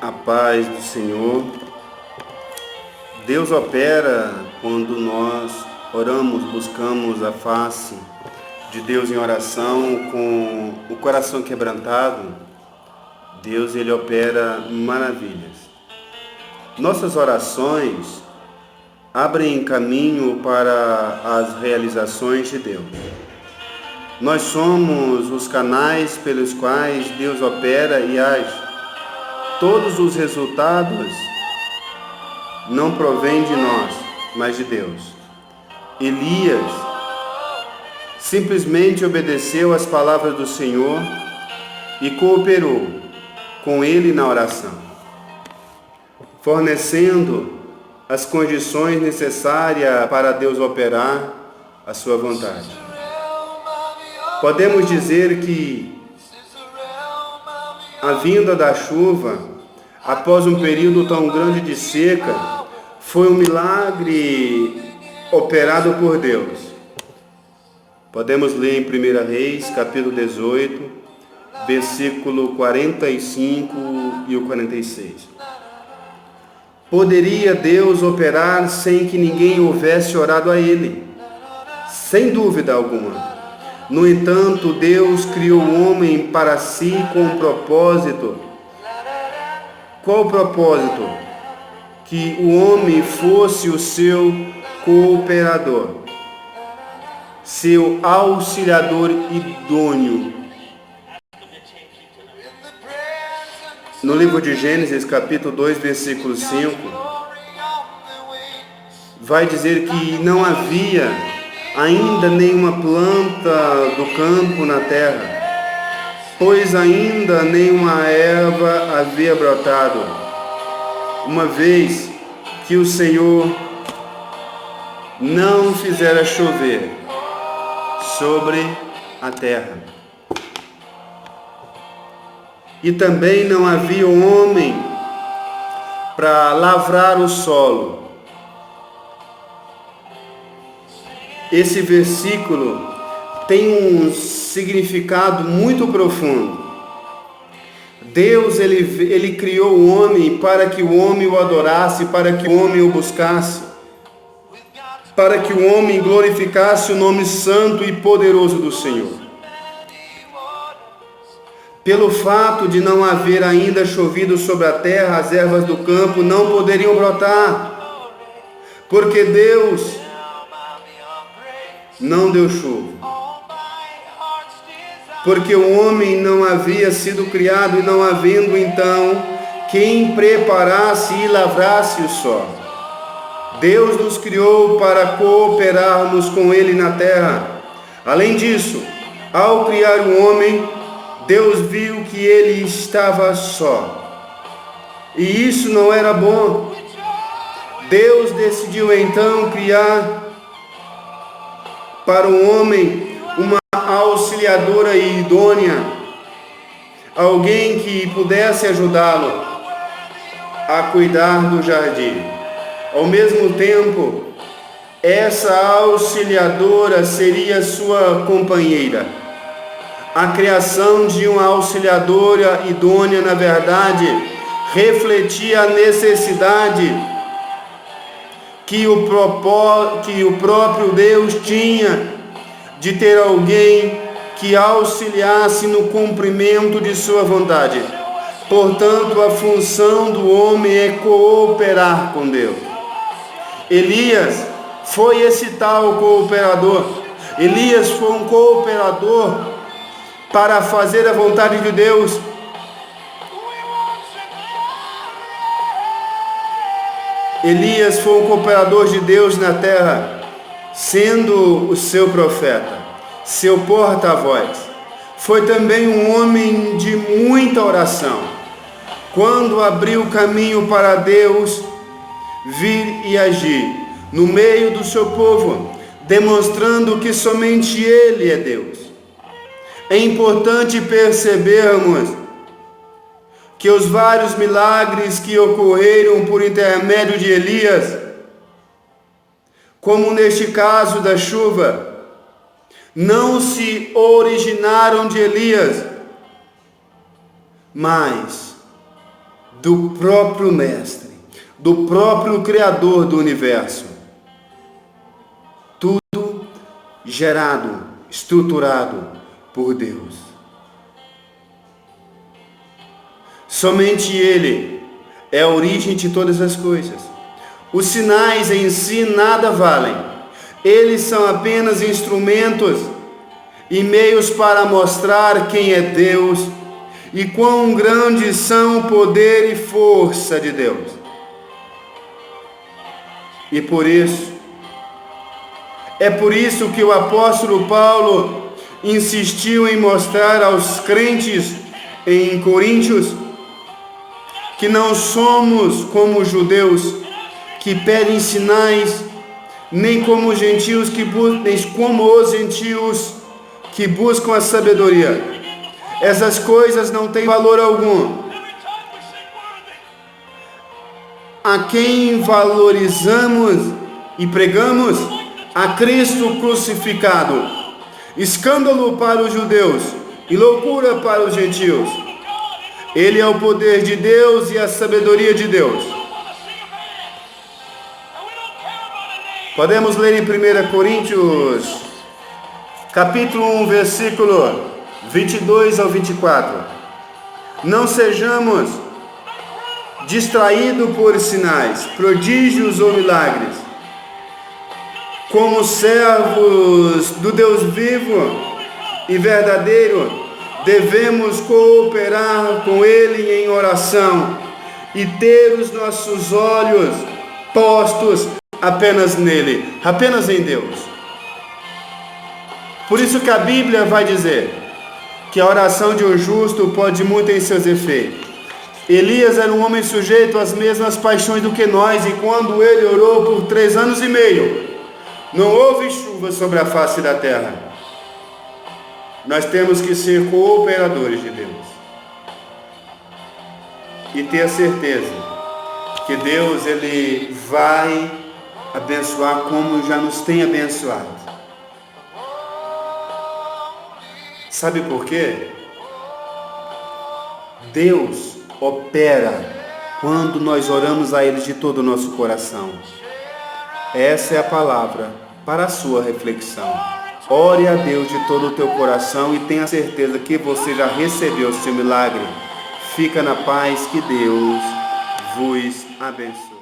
A paz do Senhor. Deus opera quando nós oramos, buscamos a face de Deus em oração com o coração quebrantado. Deus, Ele opera maravilhas. Nossas orações abrem caminho para as realizações de Deus. Nós somos os canais pelos quais Deus opera e age. Todos os resultados não provêm de nós, mas de Deus. Elias simplesmente obedeceu às palavras do Senhor e cooperou com ele na oração, fornecendo as condições necessárias para Deus operar a sua vontade. Podemos dizer que a vinda da chuva, após um período tão grande de seca, foi um milagre operado por Deus. Podemos ler em 1 Reis, capítulo 18, versículo 45 e o 46. Poderia Deus operar sem que ninguém houvesse orado a Ele? Sem dúvida alguma. No entanto, Deus criou o homem para si com um propósito. Qual o propósito? Que o homem fosse o seu cooperador, seu auxiliador idôneo. No livro de Gênesis, capítulo 2, versículo 5, vai dizer que não havia ainda nenhuma planta do campo na terra, pois ainda nenhuma erva havia brotado, uma vez que o Senhor não fizera chover sobre a terra. E também não havia homem para lavrar o solo. Esse versículo tem um significado muito profundo. Deus, ele criou o homem para que o homem o adorasse, para que o homem o buscasse, para que o homem glorificasse o nome santo e poderoso do Senhor. Pelo fato de não haver ainda chovido sobre a terra, as ervas do campo não poderiam brotar, porque Deus não deu chuva, porque o homem não havia sido criado e não havendo então quem preparasse e lavrasse o solo. Deus nos criou para cooperarmos com Ele na terra. Além disso, ao criar o homem, Deus viu que ele estava só, e isso não era bom. Deus decidiu então criar para o homem uma auxiliadora idônea, alguém que pudesse ajudá-lo a cuidar do jardim. Ao mesmo tempo, essa auxiliadora seria sua companheira. A criação de uma auxiliadora idônea, na verdade, refletia a necessidade que o próprio Deus tinha de ter alguém que auxiliasse no cumprimento de sua vontade. Portanto, a função do homem é cooperar com Deus. Elias foi esse tal cooperador. Elias foi um cooperador para fazer a vontade de Deus. Elias foi um cooperador de Deus na terra, sendo o seu profeta, seu porta-voz. Foi também um homem de muita oração, quando abriu caminho para Deus vir e agir no meio do seu povo, demonstrando que somente Ele é Deus. É importante percebermos que os vários milagres que ocorreram por intermédio de Elias, como neste caso da chuva, não se originaram de Elias, mas do próprio Mestre, do próprio Criador do universo. Tudo gerado, estruturado por Deus. Somente Ele é a origem de todas as coisas. Os sinais em si nada valem. Eles são apenas instrumentos e meios para mostrar quem é Deus e quão grandes são o poder e força de Deus. E é por isso que o apóstolo Paulo insistiu em mostrar aos crentes em Coríntios que não somos como os judeus que pedem sinais, nem como os gentios que buscam a sabedoria. Essas coisas não têm valor algum. A quem valorizamos e pregamos? A Cristo crucificado, escândalo para os judeus e loucura para os gentios. Ele é o poder de Deus e a sabedoria de Deus. Podemos ler em 1 Coríntios, capítulo 1, versículo 22 ao 24. Não sejamos distraídos por sinais, prodígios ou milagres. Como servos do Deus vivo e verdadeiro, devemos cooperar com Ele em oração e ter os nossos olhos postos apenas nele, apenas em Deus. Por isso que a Bíblia vai dizer que a oração de um justo pode muito em seus efeitos. Elias era um homem sujeito às mesmas paixões do que nós, e quando ele orou por 3 anos e meio, não houve chuva sobre a face da terra. Nós temos que ser cooperadores de Deus e ter a certeza que Deus, Ele vai abençoar como já nos tem abençoado. Sabe por quê? Deus opera quando nós oramos a Ele de todo o nosso coração. Essa é a palavra para a sua reflexão. Ore a Deus de todo o teu coração e tenha certeza que você já recebeu o seu milagre. Fica na paz, que Deus vos abençoe.